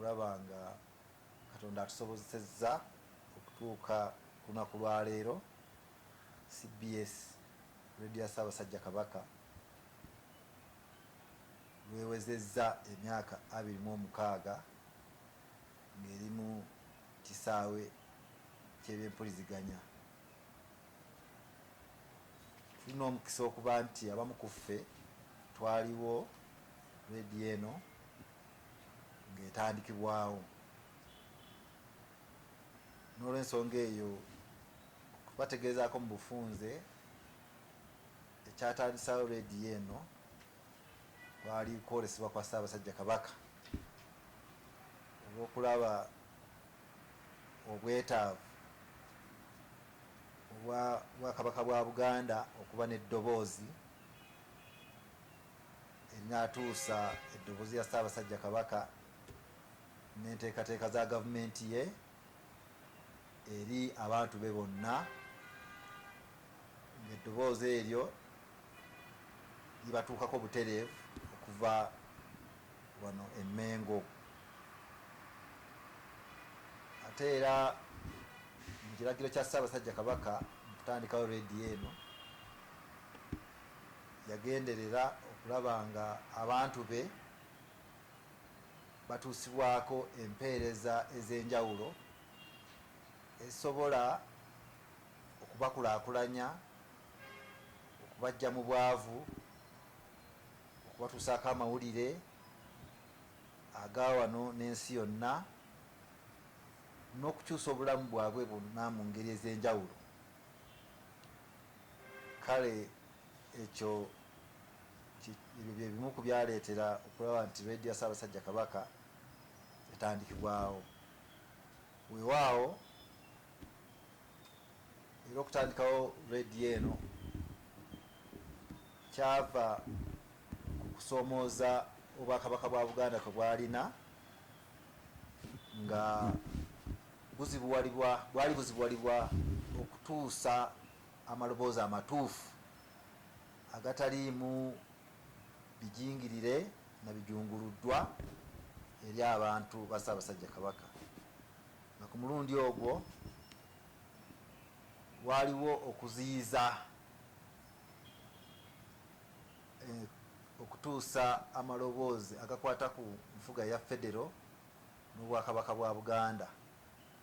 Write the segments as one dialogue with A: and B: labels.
A: okulaba nga Katonda atusobozesezza okutuuka ku lunaku lwa leero CBS Radio ya Ssaabasajja Kabaka lwewezezza emyaka 26 ng'eri mu kisaawe ky'ebyempuliziganya. Tulina omukisa okuba nti abamu ku ffe twaliwo rediyo eno ng'etandikibwawo. N'olw'ensonga eyo tubategeezaako mu bufunze ekyatandisawo rediyo eno kwali kwolesebwa kwa Ssaabasajja Kabaka olw'okulaba obwetaavu Obwakabaka bwa Buganda okuba n'eddoboozi erinaatuusa eddoboozi ya Ssaabasajja Kabaka n'enteekateeka za gavumenti ye eri abantu be bonna, ng'eddoboozi eryo libatuukako butereevu okuva wano e Mengo. Ate era mu kiragiro kya Ssaabasajja Kabaka mu kutandikawo rediyo eno yagenderera okulaba nga abantu be batuusibwako empeereza ez'enjawulo ezisobola okubakulaakulanya, okubaggya mu bwavu, okubatuusaako amawulire aga wano n'ensi yonna, n'okukyusa obulamu bwabwe bwonna mu ngeri ez'enjawulo. Kale ekyo ebyo bye bimu ku byaleetera okulaba nti rediyo ya Ssaabasajja Kabaka etandikibwawo. Weewaawo era okutandikawo rediyo eno kyava ku kusoomooza Obwakabaka bwa Buganda kwe bwalina nga bwali buzibuwalibwa okutuusa amaloboozi amatuufu agataliimu bijingirire na bijunguluddwa eri abantu ba Ssaabasajja Kabaka. Nga ku mulundi ogwo waliwo okuziyiza okutuusa amaloboozi agakwata ku nfuga ya Federo n'Obwakabaka bwa Buganda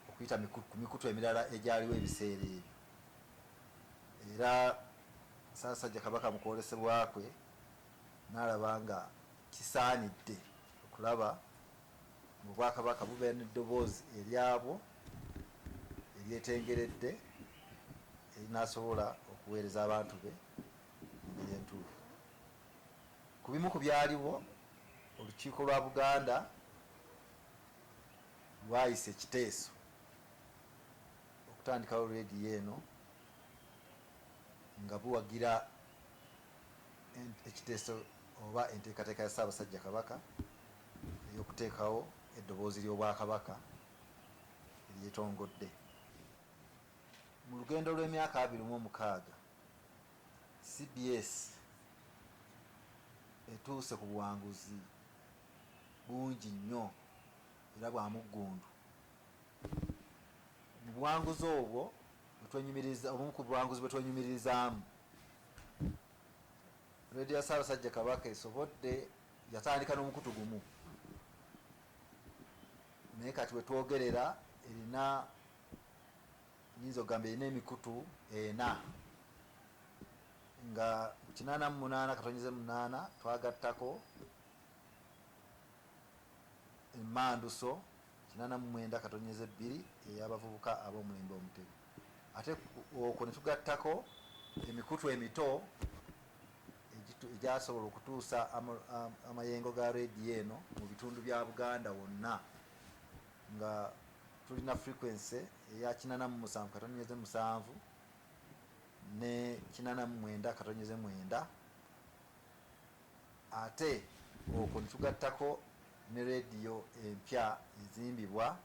A: okuyita ku mikutu emirala egyaliwo ebiseera ebyo. Era Ssaabasajja Kabaka mu kwolesebwa kwe n'alaba nga kisaanidde okulaba mu Bwakabaka bubeera n'eddoboozi eryabo eryetengeredde erinaasobola okuweereza abantu be mu ngeri entuufu. Ku bimu ku byaliwo, olukiiko lwa Buganda lwayisa ekiteeso okutandikawo rediyo eno nga buwagira ekiteeso oba enteekateeka ya Ssaabasajja Kabaka ey'okuteekawo eddoboozi ly'Obwakabaka eryetongodde. Mu lugendo lw'emyaka 26 CBS etuuse ku buwanguzi bungi nnyo era bwa muggundu. Mu buwanguzi obwo obumu ku buwanguzi bwe twenyumirizaamu, rediyo ya Ssaabasajja Kabaka esobodde yatandika n'omukutu gumu, naye kati wetwogerera erina nyinza okugamba erina emikutu 4, nga 88 twagattako emmanduso 89-2 ey'abavubuka ab'omulembe omutebi. Ate okwo ne tugattako emikutu emito egyasobola okutuusa amayengo ga rediyo eno mu bitundu bya Buganda wonna, nga tulina frequency eya 87.7 ne 89.9. Ate okwo ne tugattako ne rediyo empya ezimbibwa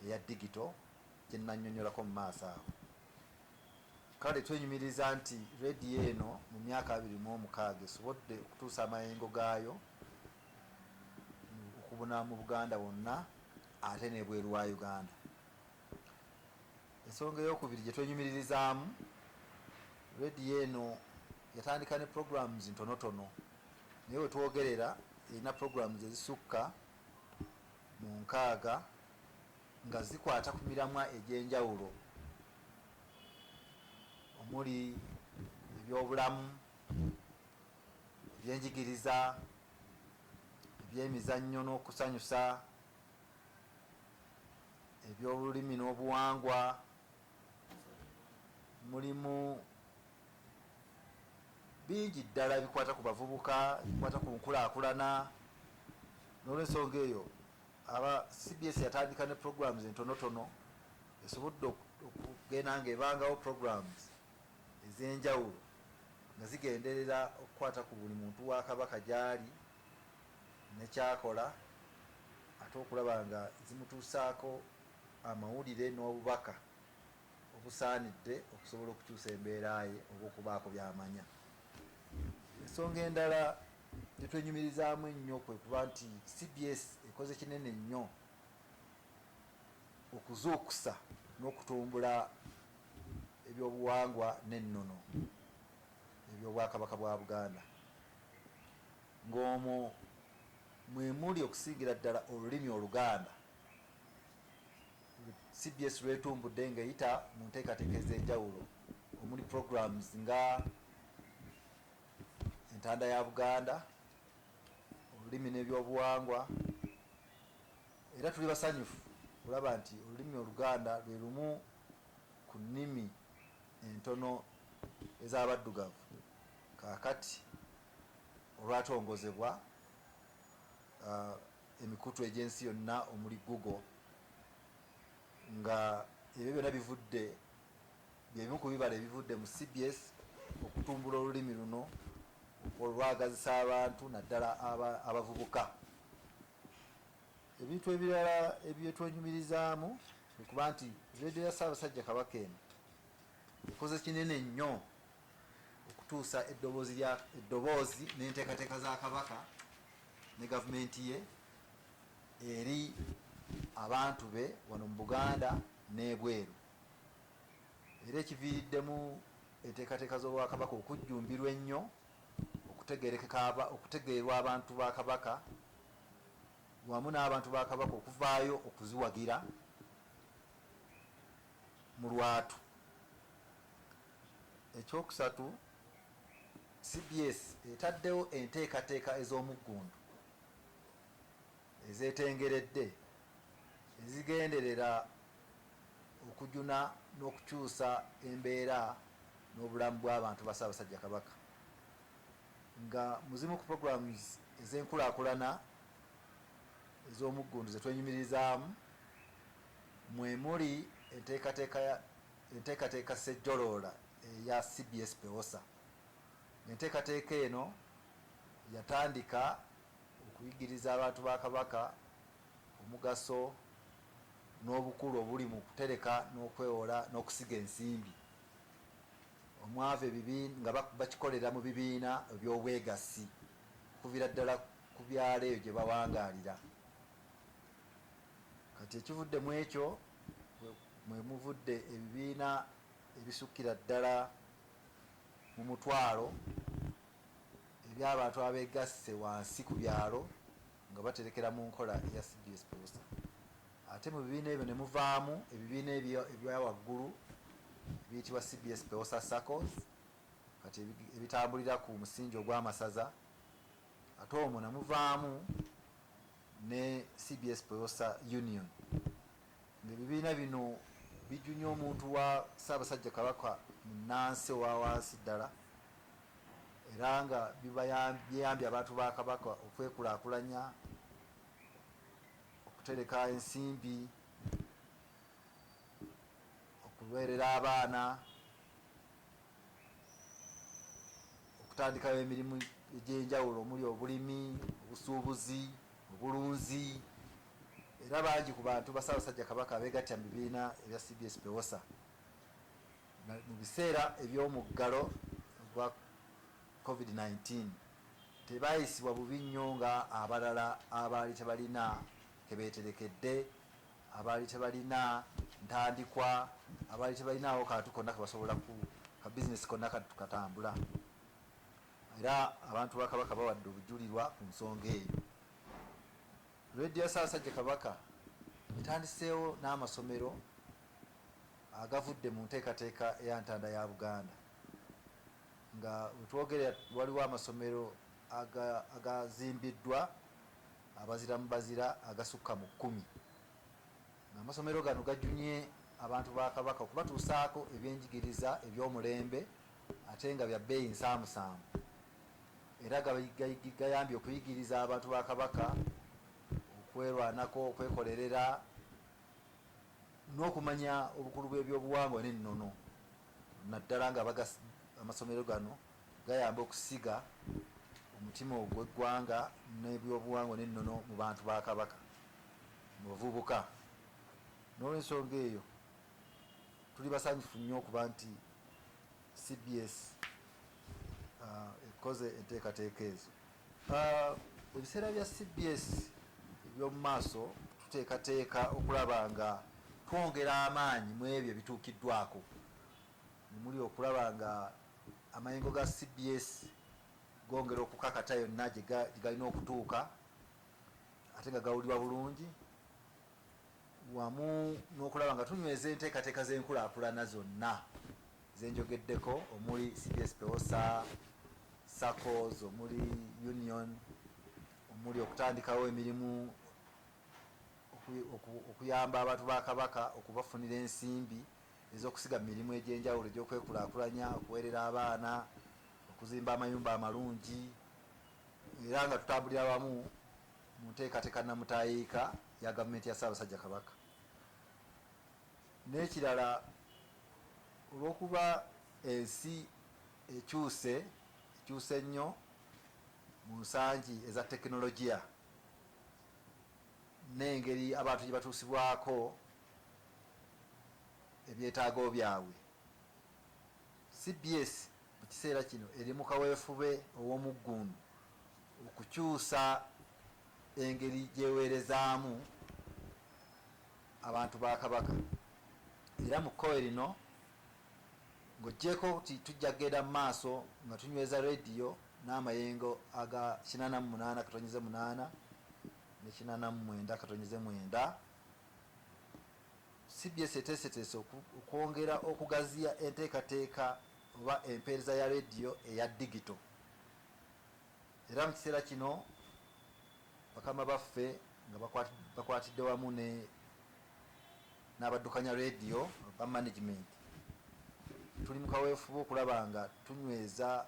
A: eya digito gye nnannyonnyolako mu maaso awo. Kale twenyumiriza nti rediyo eno mu myaka 26 esobodde okutuusa amayengo gaayo okubuna mu Buganda wonna ate n'ebweru wa Uganda. Ensonga eyokubiri gye twenyumirizaamu, rediyo eno yatandika ne programs ntonotono, naye we twogerera erina programs ezisukka mu 6 nga zikwata ku miramwa egy'enjawulo omuli ebyobulamu, ebyenjigiriza, ebyemizannyo n'okusanyusa, ebyolulimi n'obuwangwa, mulimu bingi ddala bikwata ku bavubuka, bikwata ku nkulaakulana. N'olwensonga eyo aba CBS yatandika ne programs entonotono esobodde okugenda ng'ebangawo programs ez'enjawulo nga zigenderera okukwata ku buli muntu wa Kabaka gy'ali nekyakola, ate okulaba nga zimutuusaako amawulire n'obubaka obusaanidde okusobola okukyusa embeera ye oba okubaako by'amanya. Ensonga endala gye twenyumirizaamu ennyo kwe kuba nti CBS ekoze kinene nnyo okuzuukusa n'okutumbula ebyobuwangwa n'ennono eby'obwakabaka bwa Buganda, ng'omwo mwe muli okusingira ddala olulimi Oluganda. CBS lwetumbudde ng'eyita mu nteekateeka ez'enjawulo omuli programs nga entanda ya Buganda, olulimi n'ebyobuwangwa. Era tuli basanyufu olaba nti olulimi Oluganda lwe lumu ku nnimi entono ez'abaddugavu kaakati olwatongozebwa emikutu egy'ensi yonna omuli Google, nga ebyo byonna bivudde byebimu ku bibala ebivudde mu CBS okutumbula olulimi luno olwagazisa abantu naddala abavubuka. Ebintu ebirala ebyetwenyumirizaamu kuba nti rediyo ya Ssaabasajja Kabaka eno ekoze kinene nnyo okutuusa eddoboozi n'enteekateeka za Kabaka ne gavumenti ye eri abantu be wano mu Buganda n'ebweru, era ekiviiriddemu enteekateeka z'Obwakabaka okujjumbirwa ennyo, okutegeerwa abantu ba Kabaka wamu n'abantu ba Kabaka okuvaayo okuziwagira mu lwatu. Ekyokusatu, CBS etaddewo enteekateeka ez'omuggundu ezeetengeredde ezigenderera okujuna n'okukyusa embeera n'obulamu bw'abantu ba Ssaabasajja Kabaka, nga muzimu ku programs ez'enkulaakulana ez'omuggundu zetwenyumirizaamu mwe muli enteekateeka ssejjoloola eya CBS Pewosa. Enteekateeka eno yatandika okuyigiriza abantu ba Kabaka omugaso n'obukulu obuli mu kutereka n'okwewola n'okusiga ensimbi, omwavu nga bakikolera mu bibiina eby'obwegassi okuviira ddala ku byalo eyo gye bawangaalira. Kati ekivudde mu ekyo mwe muvudde ebibiina ebisukkira ddala mu 1,000 eby'abantu abeegasse wansi ku byalo nga baterekera mu nkola eya CBS Pewosa. Ate mu bibiina ebyo ne muvaamu ebibiina ebya waggulu ebiyitibwa CBS Pewosa Circles, kati ebitambulira ku musingi ogw'amasaza. Ate omwo ne muvaamu ne CBS Pewosa Union, ng'ebibiina bino bijunya omuntu wa Ssaabasajja Kabaka munnansi owa wansi ddala, era nga byeyambye abantu ba Kabaka okwekulaakulanya, okutereka ensimbi, okuweerera abaana, okutandikayo emirimu egy'enjawulo omuli obulimi, obusuubuzi, obulunzi. Era bangi ku bantu ba Ssaabasajja Kabaka abeegattya mu bibiina ebya CBS Pewosa mu biseera eby'omuggalo gwa COVID-19 tebaayisibwa bubi nnyo nga abalala abaali tebalina kebeeterekedde abaali tebalina ntandikwa, abaali tebalinawo kantu konna kebasobola ka bizinesi konna katukatambula. Era abantu ba Kabaka bawadde obujulirwa ku nsonga eyo. Radio Ssaabasajja Kabaka etandiseewo n'amasomero agavudde mu nteekateeka eya Ntanda ya Buganda, nga wetwogera waliwo amasomero agazimbiddwa abazira mu bazira agasukka mu 10. Amasomero gano gajunye abantu ba Kabaka okubatuusaako ebyenjigiriza eby'omulembe ate nga bya bbeeyi nsaamusaamu. Era gayambye okuyigiriza abantu ba Kabaka okwerwanako, okwekolerera n'okumanya obukulu bw'ebyobuwangwa n'ennono. Naddala nga amasomero gano gayamba okusiga omutima ogw'eggwanga n'ebyobuwangwa n'ennono mu bantu ba Kabaka, mu bavubuka. N'olwensonga eyo tuli basanyufu nnyo okuba nti CBS ekoze enteekateeka ezo. Ebiseera bya CBS eby'omu maaso tuteekateeka okulaba nga twongera amaanyi mu ebyo ebituukiddwako. Muli okulaba nga amayengo ga CBS gongera okukakata yonna gye galina okutuuka ate nga gawulirwa bulungi, wamu n'okulaba nga tunyweza enteekateeka z'enkulaakulana zonna zenjogeddeko, omuli CBS Pewosa, SACCOs, omuli Union, omuli okutandikawo emirimu okuyamba abantu ba Kabaka okubafunira ensimbi ez'okusiga mu mirimu egy'enjawulo egy'okwekulaakulanya, okuweerera abaana, okuzimba amayumba amalungi, era nga tutambulira wamu mu nteekateeka namutayiika ya gavumenti ya Ssaabasajja Kabaka. N'ekirala, olw'okuba ensi ekyuse nnyo mu nsangi eza tekinologiya n'engeri abantu gye batuusibwako ebyetaago byabwe, CBS mu kiseera kino eri mu kaweefube ow'omuggundu okukyusa engeri gyeweerezaamu abantu ba Kabaka. Era mu kkowe lino ng'oggyeko ti tujja kgenda mu maaso nga tunyweza rediyo n'amayengo aga 88/8 ne 89/9. CBS eteeseteese okwongera okugaziya enteekateeka oba empeereza ya rediyo eya digito. Era mu kiseera kino bakama baffe nga bakwatidde wamu n'abaddukanya rediyo ba management, tuli mu kaweefube okulaba nga tunyweza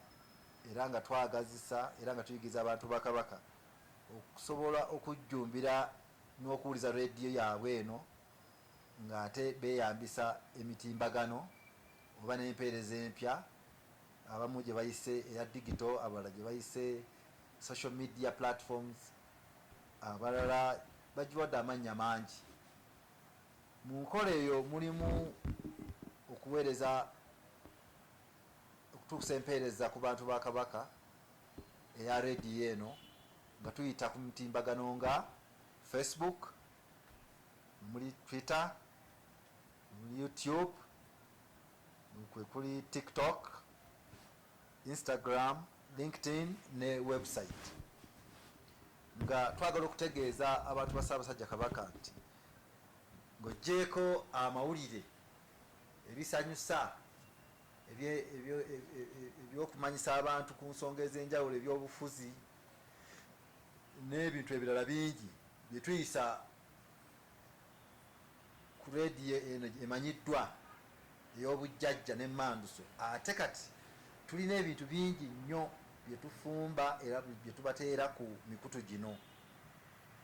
A: era nga twagazisa era nga tuyigiriza abantu ba Kabaka okusobola okujjumbira n'okuwuliza rediyo yaabwe eno ng'ate beeyambisa emitimbagano oba n'empeereza empya, abamu gye bayise eya digito, abalala gye bayise social media platforms, abalala bagiwadde amannya mangi. Mu nkola eyo mulimu okuweereza okutuusa empeereza ku bantu ba Kabaka eya rediyo eno nga tuyita ku mitimbagano nga Facebook, muli Twitter, muli YouTube, kwe kuli TikTok, Instagram, LinkedIn ne website. Nga twagala okutegeeza abantu ba Ssaabasajja Kabaka nti ng'oggyeko amawulire ebisanyusa ebyokumanyisa abantu ku nsonga ez'enjawulo, ebyobufuzi n'ebintu ebirala bingi bye tuyisa ku rediyo eno emanyiddwa ey'obujjajja n'emmanduso. Ate kati tulina ebintu bingi nnyo bye tufumba era bye tubateera ku mikutu gino,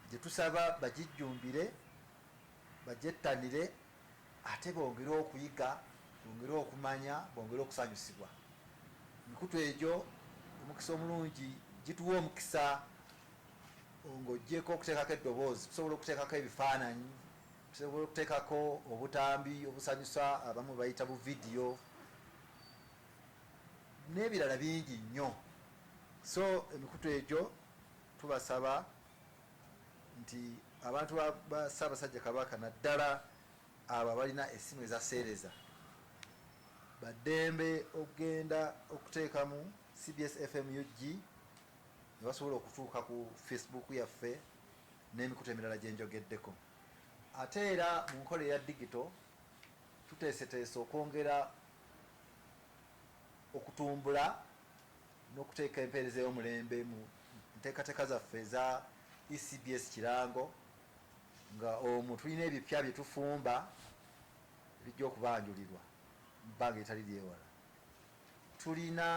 A: gye tusaba bagijjumbire, bagyettanire, ate bongere okuyiga, bongere okumanya, bongere okusanyusibwa. Emikutu egyo omukisa omulungi gituwa omukisa ng'oggyeko okuteekako eddoboozi, tusobola okuteekako ebifaananyi, tusobola okuteekako obutambi obusanyusa, abamu bayita bu vidiyo n'ebirala bingi nnyo. So emikutu egyo tubasaba nti abantu ba Ssaabasajja Kabaka naddala abo abalina essimu ezaseereza baddembe okugenda okuteekamu CBS FM UG ne basobola okutuuka ku Facebook yaffe n'emikutu emirala gye njogeddeko. Ate era mu nkola eya digito tuteeseteese okwongera okutumbula n'okuteeka empeereza y'omulembe mu nteekateeka zaffe eza ECBS Kirango, nga omwo tulina ebipya bye tufumba bijja okubanjulirwa mu bbanga etali lyewala. Tulina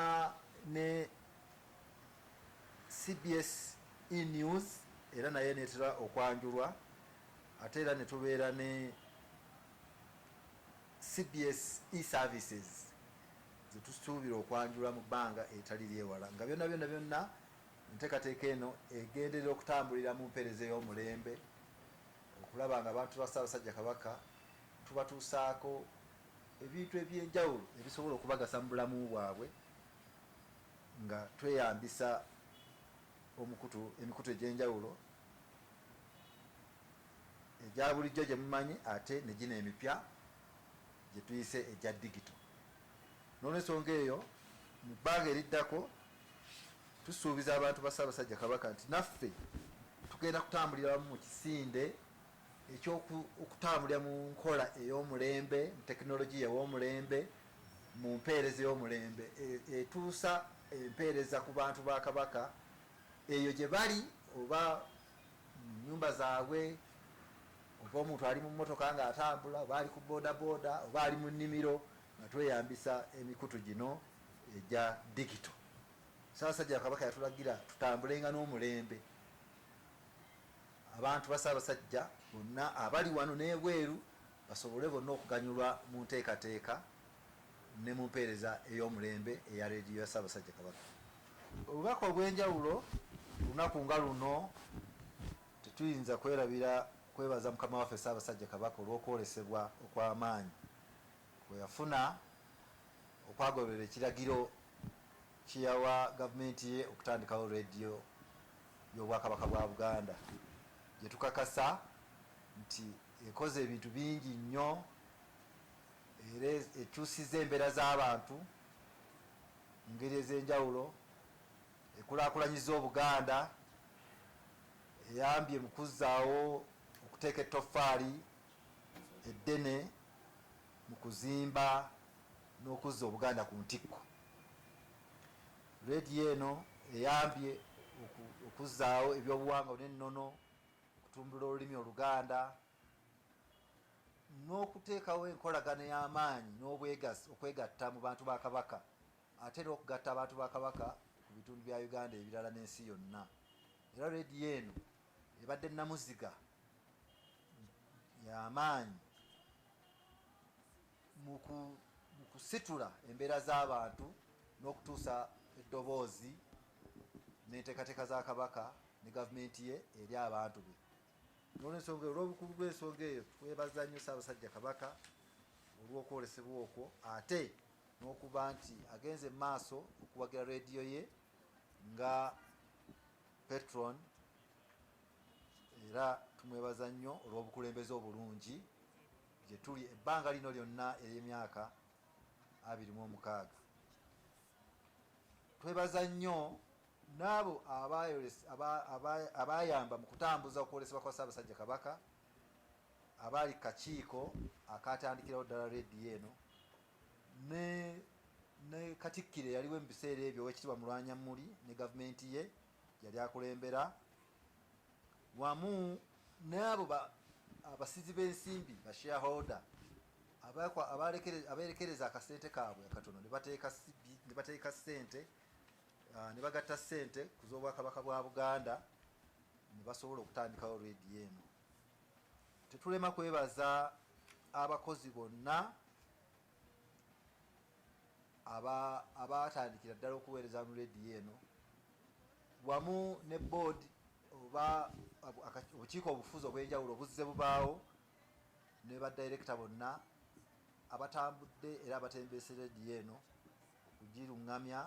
A: ne CBS E-News era naye neetera okwanjulwa, ate era ne tubeera ne CBS E-Services ze tusuubira okwanjula mu bbanga etali lyewala, nga byonna enteekateeka eno egenderera okutambulira mu mpeereza y'omulembe, okulaba nga abantu ba Ssaabasajja Kabaka tubatuusaako ebintu ebyenjawulo ebisobola okubagasa mu bulamu bwabwe, nga tweyambisa emikutu egy'enjawulo egya bulijjo gye mumanyi, ate ne gino emipya gye tuyise egya digito. N'olw'ensonga eyo mu bbanga eriddako tusuubiza abantu ba Ssaabasajja Kabaka nti naffe tugenda kutambulira mu kisinde eky'okutambulira mu nkola ey'omulembe, mu tekinologiya y'omulembe, mu mpeereza y'omulembe etuusa empeereza ku bantu ba Kabaka eyo gye bali, oba mu nnyumba zaabwe, oba omuntu ali mu mmotoka ng'atambula, oba ali ku boodabooda, oba ali mu nnimiro, nga tweyambisa emikutu gino egya digito. Ssaabasajja Kabaka yatulagira tutambulenga n'omulembe. Abantu ba Ssaabasajja bonna abali wano n'ebweru basobole bonna okuganyulwa mu nteekateeka ne mu mpeereza ey'omulembe eya leediyo ya Ssaabasajja Kabaka. Obubaka obw'enjawulo lunaku nga luno tetuyinza kwebaza Mukama waffe Ssaabasajja Kabaka olw'okwolesebwa okw'amaanyi kwe yafuna okwagoberera ekiragiro kiyawa gavumenti ye okutandikawo leediyo y'Obwakabaka bwa Buganda, gye tukakasa nti ekoze ebintu bingi nnyo era ekyusizza embeera z'abantu mu ngeri ez'enjawulo, ekulaakulanyiza Obuganda, eyambye mu kuzzaawo okuteeka ettoffaali eddene mu kuzimba n'okuzza Obuganda ku ntikko. Leediyo eno eyambye okuzzaawo ebyobuwangwa n'ennono, okutumbula olulimi Oluganda, n'okuteekawo enkolagana y'amaanyi okwegatta mu bantu ba Kabaka, ate n'okugatta abantu ba Kabaka ku bitundu bya Uganda ebirala n'ensi yonna. Era leediyo eno ebadde namuziga y'amaanyi mu kusitula embeera z'abantu n'okutuusa eddoboozi n'enteekateeka za Kabaka ne gavumenti ye eri abantu be. N'olw'ensonga olw'obukulu bw'ensonga eyo twebaza nnyo Ssaabasajja Kabaka olw'okwolesebwa okwo, ate n'okuba nti agenze mu maaso okuwagira leediyo ye nga patron, era tumwebaza nnyo olw'obukulembeze obulungi gye tuli ebbanga lino lyonna ery'emyaka 26. Twebaza nnyo n'abo abayamba mu kutambuza okwolesebwa kwa Ssaabasajja Kabaka, abaali kakiiko akatandikirawo ddala leediyo eno, ne Katikkiro yaliwo mu biseera ebyo Oweekitiibwa Mulwanyammuli ne gavumenti ye yali akulembera, wamu n'abo abasizi b'ensimbi ba shareholder abeerekereza akasente kaabwe akatono ne bateeka ssente, ne bagatta ssente ku z'Obwakabaka bwa Buganda ne basobola okutandikawo leediyo eno. Tetulema kwebaza abakozi bonna abatandikira ddala okuweereza mu leediyo eno, wamu ne board oba obukiiko obufuzi obw'enjawulo obuzze bubaawo, ne badirekita bonna abatambudde era abatembeese leediyo eno okugiruŋŋamya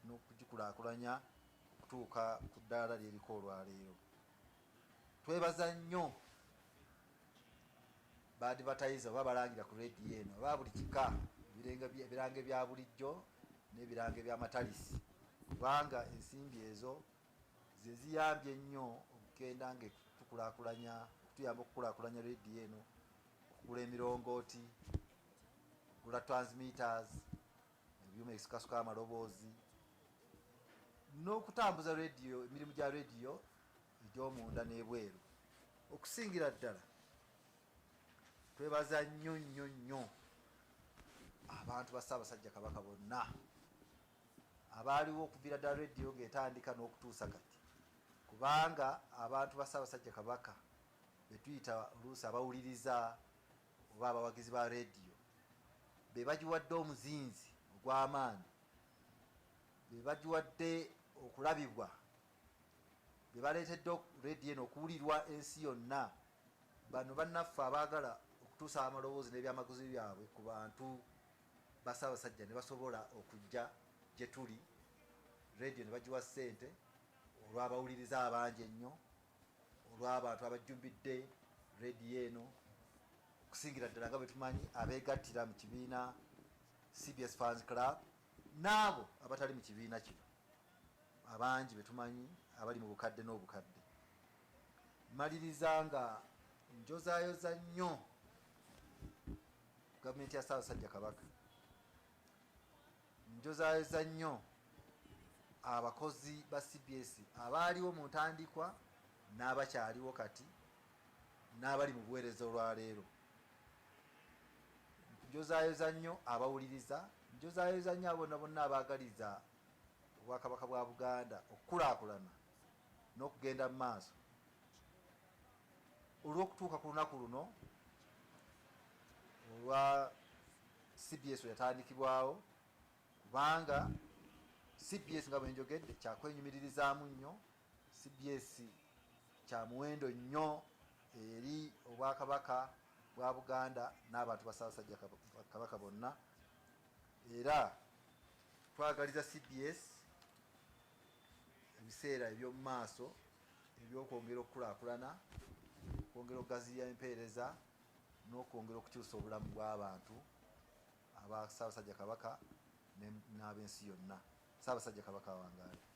A: n'okugikulaakulanya okutuuka ku ddaala lyeriko olwaleero. twebaza nnyo baadvertiser oba balangira ku radio eno oba buli kika ebirange bya bulijjo n'ebirange by'amatalisi, kubanga ensimbi ezo ze ziyambye ennyo okugenda nga tuyamba okukulaakulanya radio eno, okugula emirongooti, okugula transmitters, ebyuma ebisikasuka amaloboozi, n'okutambuza radio, emirimu gya radio egy'omunda n'ebweru. Okusingira ddala twebaza nnyo nnyo nnyo abantu ba Ssaabasajja Kabaka bonna abaaliwo okuviira ddala radio ng'etandika n'okutuusa kati, kubanga abantu ba Ssaabasajja Kabaka betuyita oluusi abawuliriza oba abawagizi ba radio be bagiwadde omuzinzi ogw'amaanyi, be bagiwadde okulabibwa, be baleetedde radio eno okuwulirwa ensi yonna. Bano bannaffe abaagala okutuusa amaloboozi n'ebyamaguzi byabwe ku bantu ba Ssaabasajja ne basobola okujja gye tuli, radio ne bagiwa ssente olw'abawuliriza abangi ennyo, olw'abantu abajjumbidde radio eno, okusingira ddala nga bwe tumanyi abeegattira mu kibiina CBS Fans Club n'abo abatali mu kibiina kino abangi be tumanyi abali mu bukadde n'obukadde. Maliriza nga njozaayoza nnyo gavumenti ya Ssaabasajja Kabaka, njozaayoza nnyo abakozi ba CBS abaaliwo mu ntandikwa n'abakyaliwo kati n'abali mu buweereza olwaleero, njozaayoza nnyo abawuliriza, njozaayoza nnyo abonna bonna abaagaliza Obwakabaka bwa Buganda okukulaakulana n'okugenda mu maaso olw'okutuuka ku lunaku luno olwa CBS yatandikibwawo, kubanga CBS nga bwe njogedde kyakwenyumiririzaamu nnyo. CBS kya muwendo nnyo eri Obwakabaka bwa Buganda n'abantu ba Ssaabasajja Kabaka bonna, era twagaliza CBS ebiseera eby'omu maaso eby'okwongera okukulaakulana, okwongera okugaziya empeereza n'okwongera okukyusa obulamu bw'abantu aba Ssaabasajja Kabaka n'ab'ensi yonna. Ssaabasajja Kabaka awangaale.